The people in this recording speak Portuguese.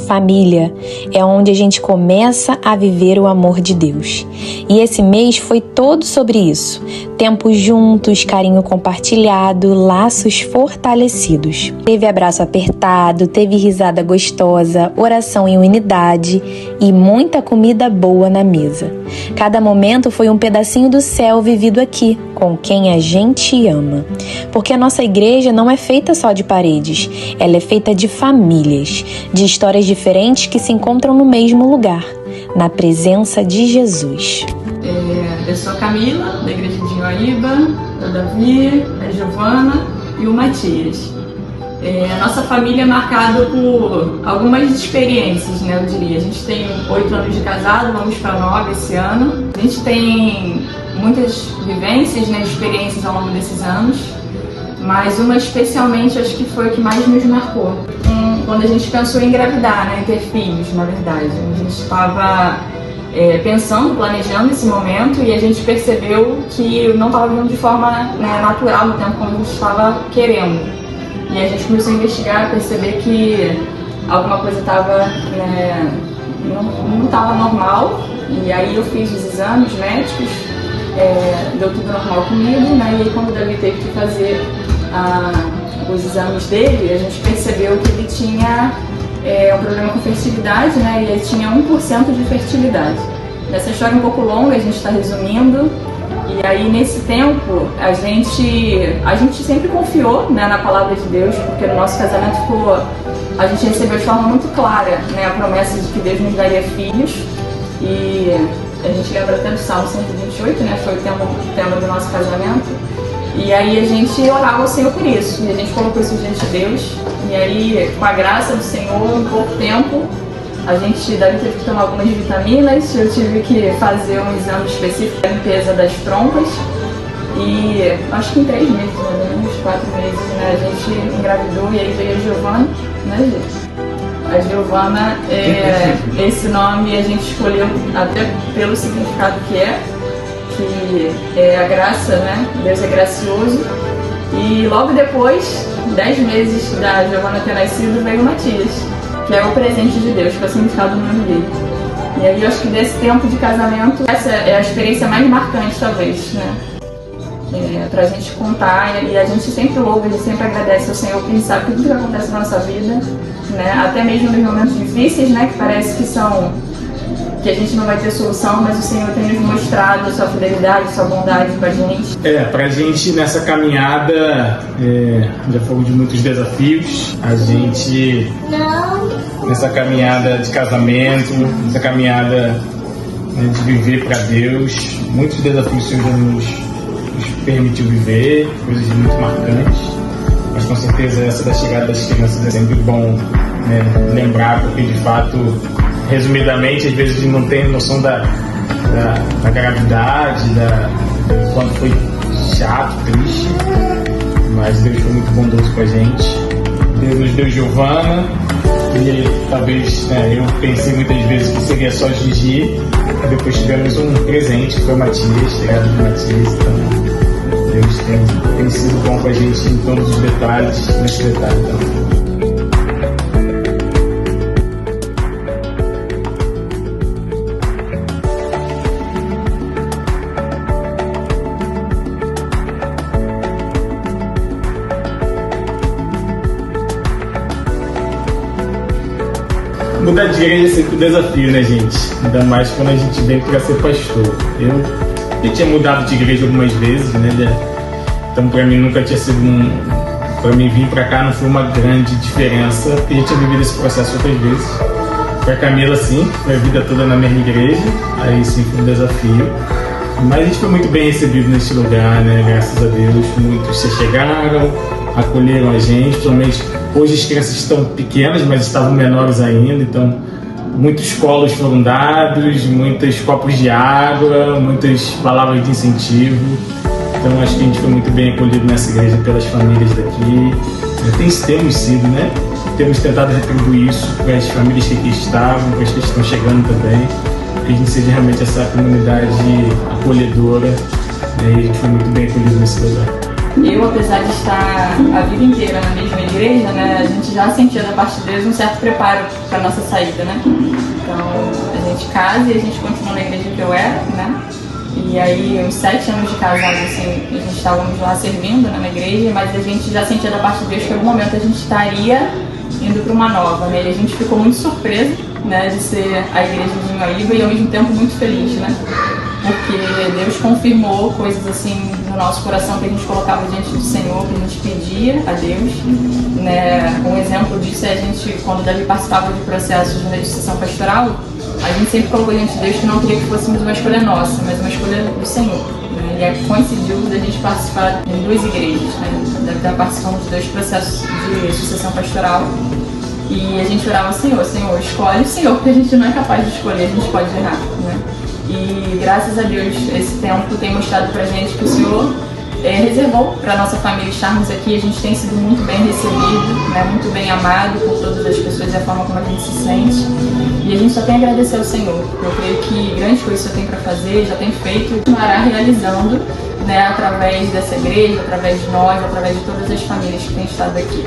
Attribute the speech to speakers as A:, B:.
A: Família é onde a gente começa a viver o amor de Deus. E esse mês foi todo sobre isso. Tempos juntos, carinho compartilhado, laços fortalecidos. Teve abraço apertado, teve risada gostosa, oração em unidade e muita comida boa na mesa. Cada momento foi um pedacinho do céu vivido aqui, com quem a gente ama. Porque a nossa igreja não é feita só de paredes, ela é feita de famílias, de histórias diferentes que se encontram no mesmo lugar, na presença de Jesus.
B: Eu sou a Camila, da Igreja de Ioaíba, o Davi, a Giovana e o Matias. A nossa família é marcada por algumas experiências, né, eu diria. A gente tem 8 anos de casado, vamos para 9 esse ano. A gente tem muitas vivências, né, experiências ao longo desses anos, mas uma especialmente acho que foi o que mais nos marcou. Quando a gente pensou em engravidar, né, em ter filhos, na verdade. A gente estava pensando, planejando esse momento e a gente percebeu que não estava vindo de forma, né, natural no tempo como a gente estava querendo. E a gente começou a investigar, perceber que alguma coisa estava, não estava normal. E aí eu fiz os exames médicos, deu tudo normal comigo, né? E aí quando o Davi teve que fazer os exames dele, a gente percebeu que ele tinha um problema com fertilidade, né? E ele tinha 1% de fertilidade. Essa história é um pouco longa, a gente está resumindo. E aí nesse tempo a gente sempre confiou, né, na palavra de Deus, porque no nosso casamento a gente recebeu de forma muito clara, né, a promessa de que Deus nos daria filhos. E a gente lembra até do Salmo 128, né, foi o tema do nosso casamento. E aí a gente orava ao Senhor por isso, e a gente colocou isso diante de Deus. E aí, com a graça do Senhor, em pouco tempo, Davi teve que tomar algumas vitaminas, eu tive que fazer um exame específico da limpeza das trompas. E acho que em 3 meses, mais ou menos, 4 meses, né, a gente engravidou e aí veio a Giovana, né, gente? A Giovana, esse nome a gente escolheu até pelo significado que é a graça, né? Deus é gracioso. E logo depois, 10 meses da Giovana ter nascido, veio o Matias, que é o presente de Deus, que é o significado do nome dele. E aí eu acho que desse tempo de casamento, essa é a experiência mais marcante, talvez, né? Pra gente contar, e a gente sempre louva, a gente sempre agradece ao Senhor, porque a gente sabe que tudo que acontece na nossa vida, né? Até mesmo nos momentos difíceis, né? Que parece que a gente não vai ter solução, mas o Senhor tem nos mostrado a sua fidelidade, a sua bondade com a gente.
C: Pra gente nessa caminhada, já falou de muitos desafios, a gente nessa caminhada de casamento, nessa caminhada, né, de viver para Deus, muitos desafios o Senhor já nos permitiu viver, coisas muito marcantes, mas com certeza essa da chegada das crianças é sempre bom, né, lembrar, porque de fato, resumidamente, às vezes a gente não tem noção da gravidade, do quanto foi chato, triste, mas Deus foi muito bondoso com a gente. Deus nos deu Giovana, e talvez, eu pensei muitas vezes que seria só Gigi, e depois tivemos um presente, que foi o Matias, chegado de Matias, então Deus tem sido bom com a gente em todos os detalhes, nesse detalhe também. Mudar de igreja é sempre um desafio, né, gente? Ainda mais quando a gente vem para ser pastor. Eu tinha mudado de igreja algumas vezes, né? Então, para mim, nunca tinha sido para mim vir para cá não foi uma grande diferença, porque a gente tinha vivido esse processo outras vezes. Para Camila, sim, foi a vida toda na mesma igreja, aí sim foi um desafio. Mas a gente foi muito bem recebido neste lugar, né? Graças a Deus, muitos se chegaram, acolheram a gente, principalmente hoje as crianças estão pequenas, mas estavam menores ainda, então muitos colos foram dados, muitos copos de água, muitas palavras de incentivo. Então acho que a gente foi muito bem acolhido nessa igreja pelas famílias daqui. Temos sido, né? Temos tentado retribuir isso para as famílias que aqui estavam, para as que estão chegando também, que a gente seja realmente essa comunidade acolhedora, né? E a gente foi muito bem acolhido nesse lugar.
B: Eu, apesar de estar a vida inteira na mesma igreja, né, a gente já sentia da parte de Deus um certo preparo para nossa saída, né? Então a gente casa e a gente continua na igreja que eu era, né? E aí, uns 7 anos de casado, assim, a gente estávamos lá servindo, né, na igreja, mas a gente já sentia da parte de Deus que em algum momento a gente estaria indo para uma nova, né? E a gente ficou muito surpreso, né, de ser a igreja de Inhoíba e ao mesmo tempo muito feliz, né? Porque Deus confirmou coisas assim no nosso coração que a gente colocava diante do Senhor, que a gente pedia a Deus, né? Um exemplo disso é a gente, quando Davi participava de processos de sucessão pastoral, a gente sempre colocou diante de Deus que não queria que fôssemos uma escolha nossa, mas uma escolha do Senhor, né? E aí coincidiu da gente participar em 2 igrejas, né? Davi estava participando de 2 processos de sucessão pastoral. E a gente orava, Senhor, escolhe o Senhor, porque a gente não é capaz de escolher, a gente pode errar, né? E graças a Deus, esse tempo tem mostrado pra gente que o Senhor reservou para nossa família estarmos aqui. A gente tem sido muito bem recebido, né? Muito bem amado por todas as pessoas e a forma como a gente se sente. E a gente só tem a agradecer ao Senhor. Eu creio que grandes coisas o Senhor tem para fazer, já tem feito e continuará realizando, né? Através dessa igreja, através de nós, através de todas as famílias que têm estado aqui.